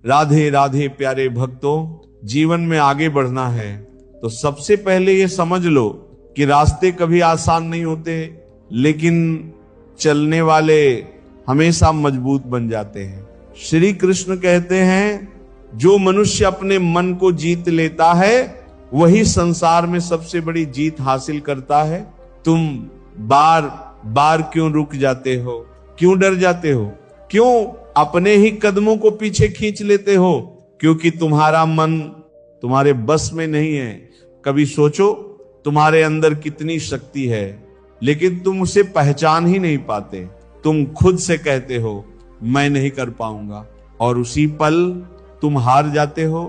राधे राधे प्यारे भक्तों, जीवन में आगे बढ़ना है तो सबसे पहले ये समझ लो कि रास्ते कभी आसान नहीं होते, लेकिन चलने वाले हमेशा मजबूत बन जाते हैं। श्री कृष्ण कहते हैं, जो मनुष्य अपने मन को जीत लेता है वही संसार में सबसे बड़ी जीत हासिल करता है। तुम बार बार क्यों रुक जाते हो? क्यों डर जाते हो? क्यों अपने ही कदमों को पीछे खींच लेते हो? क्योंकि तुम्हारा मन तुम्हारे बस में नहीं है। कभी सोचो तुम्हारे अंदर कितनी शक्ति है, लेकिन तुम उसे पहचान ही नहीं पाते। तुम खुद से कहते हो मैं नहीं कर पाऊंगा, और उसी पल तुम हार जाते हो।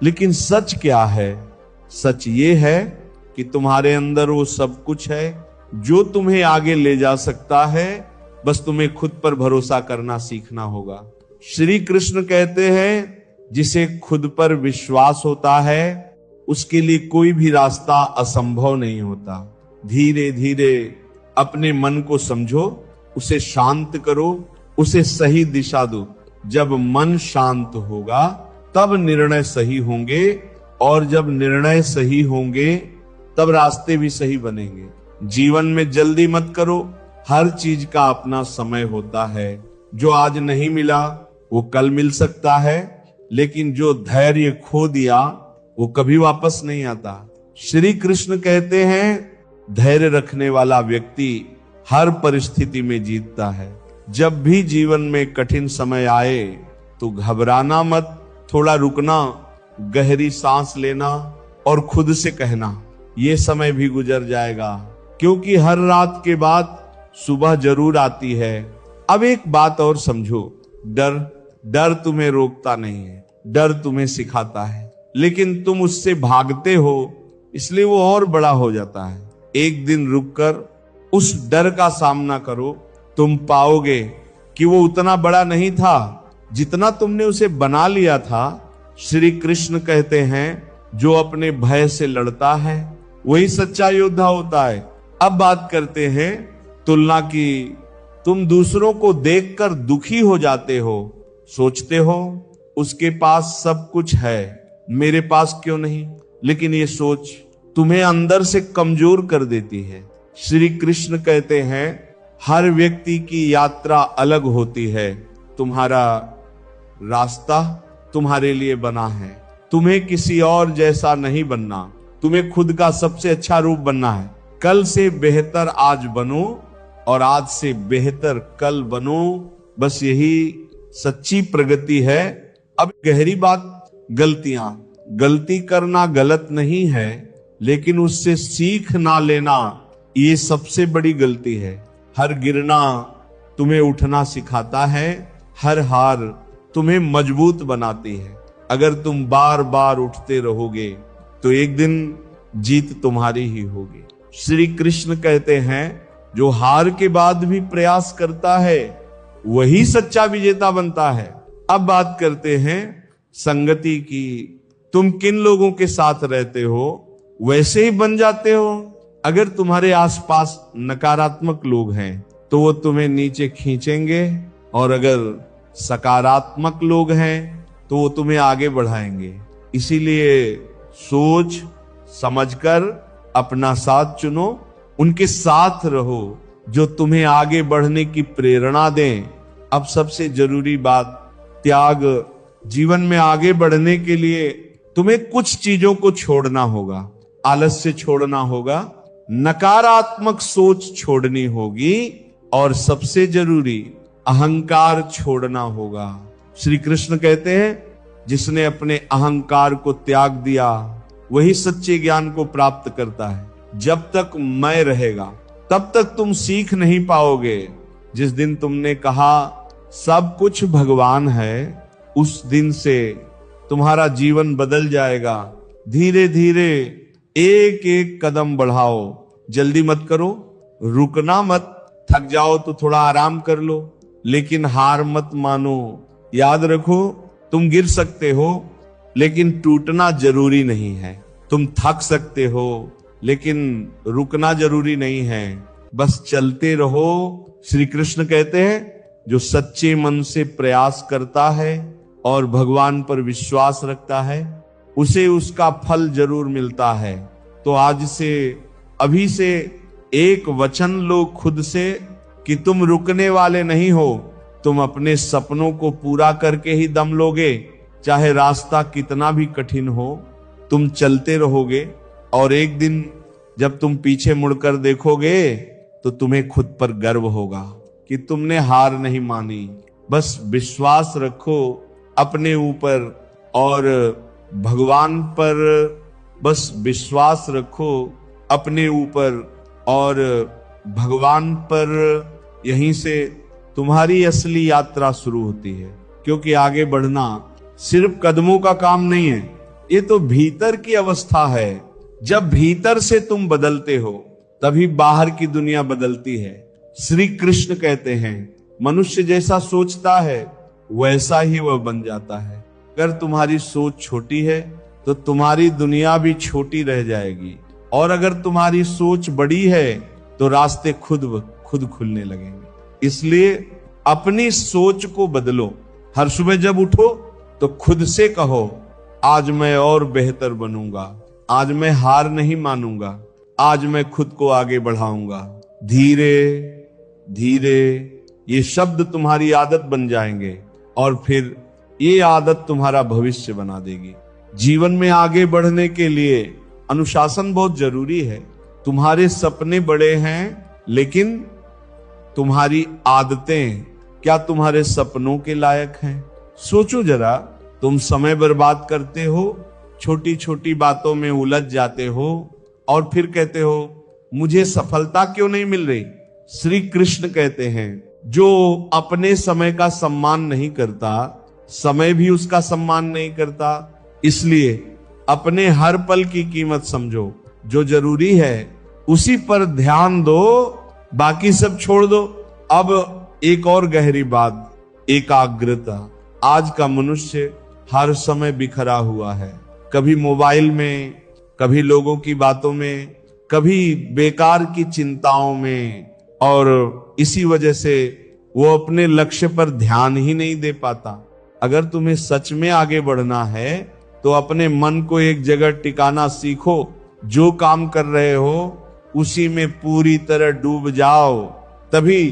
लेकिन सच क्या है? सच ये है कि तुम्हारे अंदर वो सब कुछ है जो तुम्हें आगे ले जा सकता है। बस तुम्हें खुद पर भरोसा करना सीखना होगा। श्री कृष्ण कहते हैं, जिसे खुद पर विश्वास होता है उसके लिए कोई भी रास्ता असंभव नहीं होता। धीरे धीरे अपने मन को समझो, उसे शांत करो, उसे सही दिशा दो। जब मन शांत होगा तब निर्णय सही होंगे, और जब निर्णय सही होंगे तब रास्ते भी सही बनेंगे। जीवन में जल्दी मत करो, हर चीज का अपना समय होता है। जो आज नहीं मिला वो कल मिल सकता है, लेकिन जो धैर्य खो दिया वो कभी वापस नहीं आता। श्री कृष्ण कहते हैं, धैर्य रखने वाला व्यक्ति हर परिस्थिति में जीतता है। जब भी जीवन में कठिन समय आए तो घबराना मत, थोड़ा रुकना, गहरी सांस लेना और खुद से कहना ये समय भी गुजर जाएगा, क्योंकि हर रात के बाद सुबह जरूर आती है। अब एक बात और समझो, डर तुम्हें रोकता नहीं है, डर तुम्हें सिखाता है, लेकिन तुम उससे भागते हो, इसलिए वो और बड़ा हो जाता है। एक दिन रुककर उस डर का सामना करो, तुम पाओगे कि वो उतना बड़ा नहीं था जितना तुमने उसे बना लिया था। श्री कृष्ण कहते हैं, जो अपने भय से लड़ता है वही सच्चा योद्धा होता है। अब बात करते हैं तुलना की। तुम दूसरों को देखकर दुखी हो जाते हो, सोचते हो उसके पास सब कुछ है, मेरे पास क्यों नहीं? लेकिन ये सोच तुम्हें अंदर से कमजोर कर देती है। श्री कृष्ण कहते हैं, हर व्यक्ति की यात्रा अलग होती है। तुम्हारा रास्ता तुम्हारे लिए बना है। तुम्हें किसी और जैसा नहीं बनना, तुम्हें खुद का सबसे अच्छा रूप बनना है। कल से बेहतर आज बनो और आज से बेहतर कल बनो। बस यही सच्ची प्रगति है। अब गहरी बात, गलती करना गलत नहीं है, लेकिन उससे सीख ना लेना ये सबसे बड़ी गलती है। हर गिरना तुम्हें उठना सिखाता है, हर हार तुम्हें मजबूत बनाती है। अगर तुम बार बार उठते रहोगे तो एक दिन जीत तुम्हारी ही होगी। श्री कृष्ण कहते हैं, जो हार के बाद भी प्रयास करता है वही सच्चा विजेता बनता है। अब बात करते हैं संगति की। तुम किन लोगों के साथ रहते हो वैसे ही बन जाते हो। अगर तुम्हारे आसपास नकारात्मक लोग हैं तो वो तुम्हें नीचे खींचेंगे, और अगर सकारात्मक लोग हैं तो वो तुम्हें आगे बढ़ाएंगे। इसीलिए सोच समझकर अपना साथ चुनो, उनके साथ रहो जो तुम्हें आगे बढ़ने की प्रेरणा दें। अब सबसे जरूरी बात, त्याग। जीवन में आगे बढ़ने के लिए तुम्हें कुछ चीजों को छोड़ना होगा। आलस्य छोड़ना होगा, नकारात्मक सोच छोड़नी होगी, और सबसे जरूरी अहंकार छोड़ना होगा। श्री कृष्ण कहते हैं, जिसने अपने अहंकार को त्याग दिया वही सच्चे ज्ञान को प्राप्त करता है। जब तक मैं रहेगा तब तक तुम सीख नहीं पाओगे। जिस दिन तुमने कहा सब कुछ भगवान है, उस दिन से तुम्हारा जीवन बदल जाएगा। धीरे धीरे एक एक कदम बढ़ाओ, जल्दी मत करो, रुकना मत। थक जाओ तो थोड़ा आराम कर लो, लेकिन हार मत मानो। याद रखो, तुम गिर सकते हो लेकिन टूटना जरूरी नहीं है। तुम थक सकते हो लेकिन रुकना जरूरी नहीं है। बस चलते रहो। श्री कृष्ण कहते हैं, जो सच्चे मन से प्रयास करता है और भगवान पर विश्वास रखता है उसे उसका फल जरूर मिलता है। तो आज से, अभी से एक वचन लो खुद से कि तुम रुकने वाले नहीं हो, तुम अपने सपनों को पूरा करके ही दम लोगे। चाहे रास्ता कितना भी कठिन हो, तुम चलते रहोगे और एक दिन जब तुम पीछे मुड़कर देखोगे तो तुम्हें खुद पर गर्व होगा कि तुमने हार नहीं मानी। बस विश्वास रखो अपने ऊपर और भगवान पर, बस विश्वास रखो अपने ऊपर और भगवान पर। यहीं से तुम्हारी असली यात्रा शुरू होती है, क्योंकि आगे बढ़ना सिर्फ कदमों का काम नहीं है, ये तो भीतर की अवस्था है। जब भीतर से तुम बदलते हो तभी बाहर की दुनिया बदलती है। श्री कृष्ण कहते हैं मनुष्य जैसा सोचता है वैसा ही वह बन जाता है। अगर तुम्हारी सोच छोटी है तो तुम्हारी दुनिया भी छोटी रह जाएगी, और अगर तुम्हारी सोच बड़ी है तो रास्ते खुद खुलने लगेंगे। इसलिए अपनी सोच को बदलो। हर सुबह जब उठो तो खुद से कहो आज मैं और बेहतर बनूंगा, आज मैं हार नहीं मानूंगा, आज मैं खुद को आगे बढ़ाऊंगा। धीरे धीरे ये शब्द तुम्हारी आदत बन जाएंगे और फिर ये आदत तुम्हारा भविष्य बना देगी। जीवन में आगे बढ़ने के लिए अनुशासन बहुत जरूरी है। तुम्हारे सपने बड़े हैं, लेकिन तुम्हारी आदतें क्या तुम्हारे सपनों के लायक हैं? सोचो जरा, तुम समय बर्बाद करते हो, छोटी छोटी बातों में उलझ जाते हो और फिर कहते हो मुझे सफलता क्यों नहीं मिल रही। श्री कृष्ण कहते हैं जो अपने समय का सम्मान नहीं करता, समय भी उसका सम्मान नहीं करता। इसलिए अपने हर पल की कीमत समझो, जो जरूरी है उसी पर ध्यान दो, बाकी सब छोड़ दो। अब एक और गहरी बात, एकाग्रता। आज का मनुष्य हर समय बिखरा हुआ है, कभी मोबाइल में, कभी लोगों की बातों में, कभी बेकार की चिंताओं में, और इसी वजह से वो अपने लक्ष्य पर ध्यान ही नहीं दे पाता। अगर तुम्हें सच में आगे बढ़ना है तो अपने मन को एक जगह टिकाना सीखो। जो काम कर रहे हो उसी में पूरी तरह डूब जाओ, तभी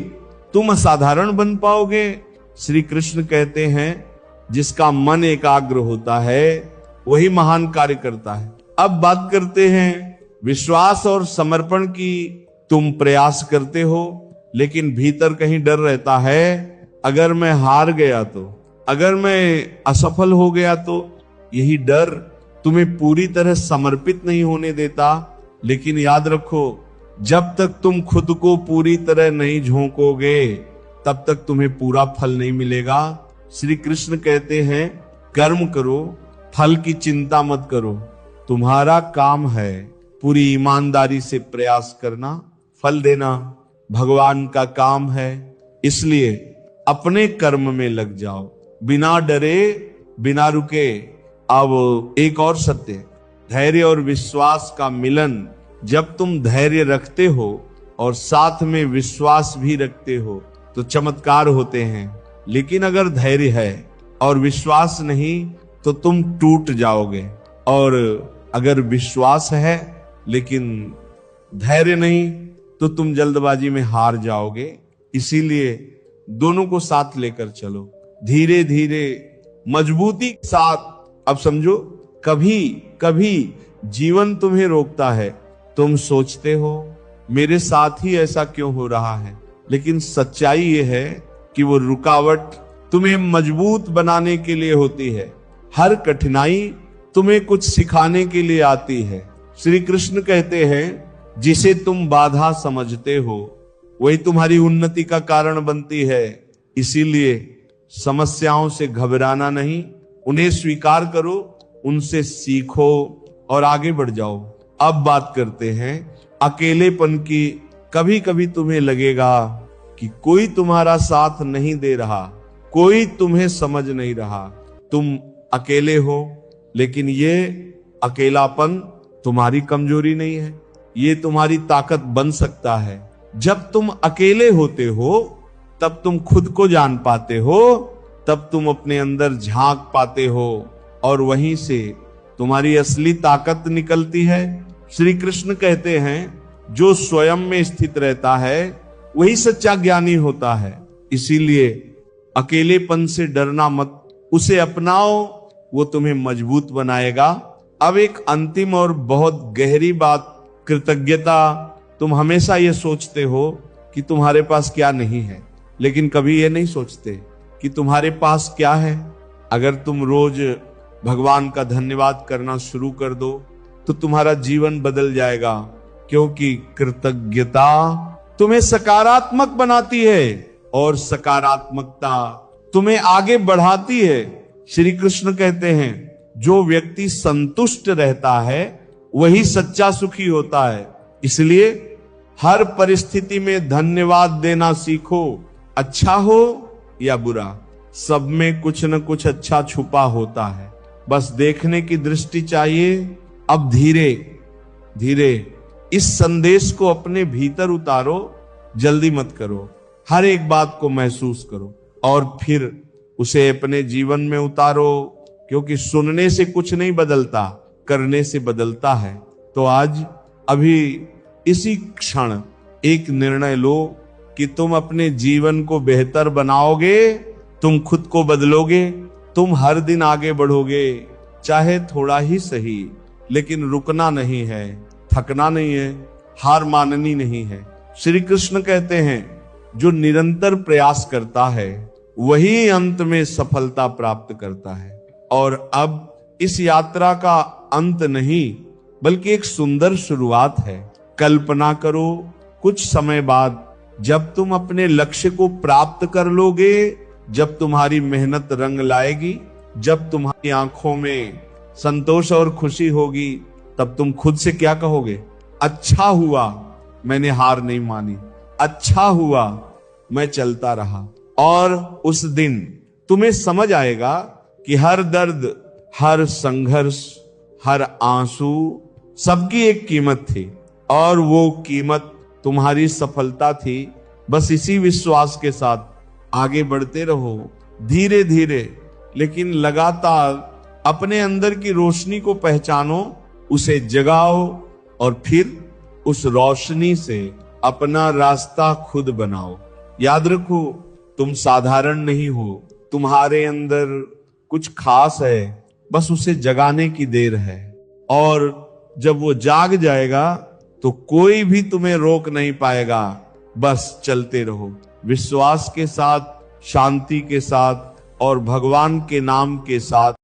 तुम असाधारण बन पाओगे। श्री कृष्ण कहते हैं जिसका मन एकाग्र होता है वही महान कार्य करता है। अब बात करते हैं विश्वास और समर्पण की। तुम प्रयास करते हो लेकिन भीतर कहीं डर रहता है, अगर मैं हार गया तो, अगर मैं असफल हो गया तो। यही डर तुम्हें पूरी तरह समर्पित नहीं होने देता। लेकिन याद रखो, जब तक तुम खुद को पूरी तरह नहीं झोंकोगे तब तक तुम्हें पूरा फल नहीं मिलेगा। श्री कृष्ण कहते हैं कर्म करो, फल की चिंता मत करो। तुम्हारा काम है पूरी ईमानदारी से प्रयास करना, फल देना भगवान का काम है। इसलिए अपने कर्म में लग जाओ, बिना डरे, बिना रुके। अब एक और सत्य, धैर्य और विश्वास का मिलन। जब तुम धैर्य रखते हो और साथ में विश्वास भी रखते हो तो चमत्कार होते हैं। लेकिन अगर धैर्य है और विश्वास नहीं तो तुम टूट जाओगे, और अगर विश्वास है लेकिन धैर्य नहीं तो तुम जल्दबाजी में हार जाओगे। इसीलिए दोनों को साथ लेकर चलो, धीरे धीरे मजबूती के साथ। अब समझो, कभी कभी जीवन तुम्हें रोकता है, तुम सोचते हो मेरे साथ ही ऐसा क्यों हो रहा है, लेकिन सच्चाई ये है कि वो रुकावट तुम्हें मजबूत बनाने के लिए होती है। हर कठिनाई तुम्हें कुछ सिखाने के लिए आती है। श्री कृष्ण कहते हैं जिसे तुम बाधा समझते हो वही तुम्हारी उन्नति का कारण बनती है। इसीलिए समस्याओं से घबराना नहीं, उन्हें स्वीकार करो, उनसे सीखो और आगे बढ़ जाओ। अब बात करते हैं अकेलेपन की। कभी कभी तुम्हें लगेगा कि कोई तुम्हारा साथ नहीं दे रहा, कोई तुम्हें समझ नहीं रहा, तुम अकेले हो। लेकिन ये अकेलापन तुम्हारी कमजोरी नहीं है, ये तुम्हारी ताकत बन सकता है। जब तुम अकेले होते हो तब तुम खुद को जान पाते हो तब तुम अपने अंदर झांक पाते हो और वहीं से तुम्हारी असली ताकत निकलती है। श्री कृष्ण कहते हैं जो स्वयं में स्थित रहता है वही सच्चा ज्ञानी होता है। इसीलिए अकेलेपन से डरना मत, उसे अपनाओ, वो तुम्हें मजबूत बनाएगा। अब एक अंतिम और बहुत गहरी बात, कृतज्ञता। तुम हमेशा ये सोचते हो कि तुम्हारे पास क्या नहीं है, लेकिन कभी ये नहीं सोचते कि तुम्हारे पास क्या है। अगर तुम रोज भगवान का धन्यवाद करना शुरू कर दो तो तुम्हारा जीवन बदल जाएगा, क्योंकि कृतज्ञता तुम्हें सकारात्मक बनाती है और सकारात्मकता तुम्हें आगे बढ़ाती है। श्री कृष्ण कहते हैं जो व्यक्ति संतुष्ट रहता है वही सच्चा सुखी होता है। इसलिए हर परिस्थिति में धन्यवाद देना सीखो, अच्छा हो या बुरा, सब में कुछ न कुछ अच्छा छुपा होता है, बस देखने की दृष्टि चाहिए। अब धीरे धीरे इस संदेश को अपने भीतर उतारो, जल्दी मत करो, हर एक बात को महसूस करो और फिर उसे अपने जीवन में उतारो, क्योंकि सुनने से कुछ नहीं बदलता, करने से बदलता है। तो आज अभी इसी क्षण एक निर्णय लो कि तुम अपने जीवन को बेहतर बनाओगे, तुम खुद को बदलोगे, तुम हर दिन आगे बढ़ोगे, चाहे थोड़ा ही सही, लेकिन रुकना नहीं है, थकना नहीं है, हार माननी नहीं है। श्री कृष्ण कहते हैं जो निरंतर प्रयास करता है वही अंत में सफलता प्राप्त करता है। और अब इस यात्रा का अंत नहीं बल्कि एक सुंदर शुरुआत है। कल्पना करो कुछ समय बाद जब तुम अपने लक्ष्य को प्राप्त कर लोगे, जब तुम्हारी मेहनत रंग लाएगी, जब तुम्हारी आंखों में संतोष और खुशी होगी, तब तुम खुद से क्या कहोगे? अच्छा हुआ मैंने हार नहीं मानी, अच्छा हुआ मैं चलता रहा। और उस दिन तुम्हें समझ आएगा कि हर दर्द, हर संघर्ष, हर आंसू, सबकी एक कीमत थी और वो कीमत तुम्हारी सफलता थी। बस इसी विश्वास के साथ आगे बढ़ते रहो, धीरे धीरे लेकिन लगातार अपने अंदर की रोशनी को पहचानो, उसे जगाओ और फिर उस रोशनी से अपना रास्ता खुद बनाओ। याद रखो तुम साधारण नहीं हो, तुम्हारे अंदर कुछ खास है, बस उसे जगाने की देर है। और जब वो जाग जाएगा तो कोई भी तुम्हें रोक नहीं पाएगा। बस चलते रहो विश्वास के साथ, शांति के साथ और भगवान के नाम के साथ।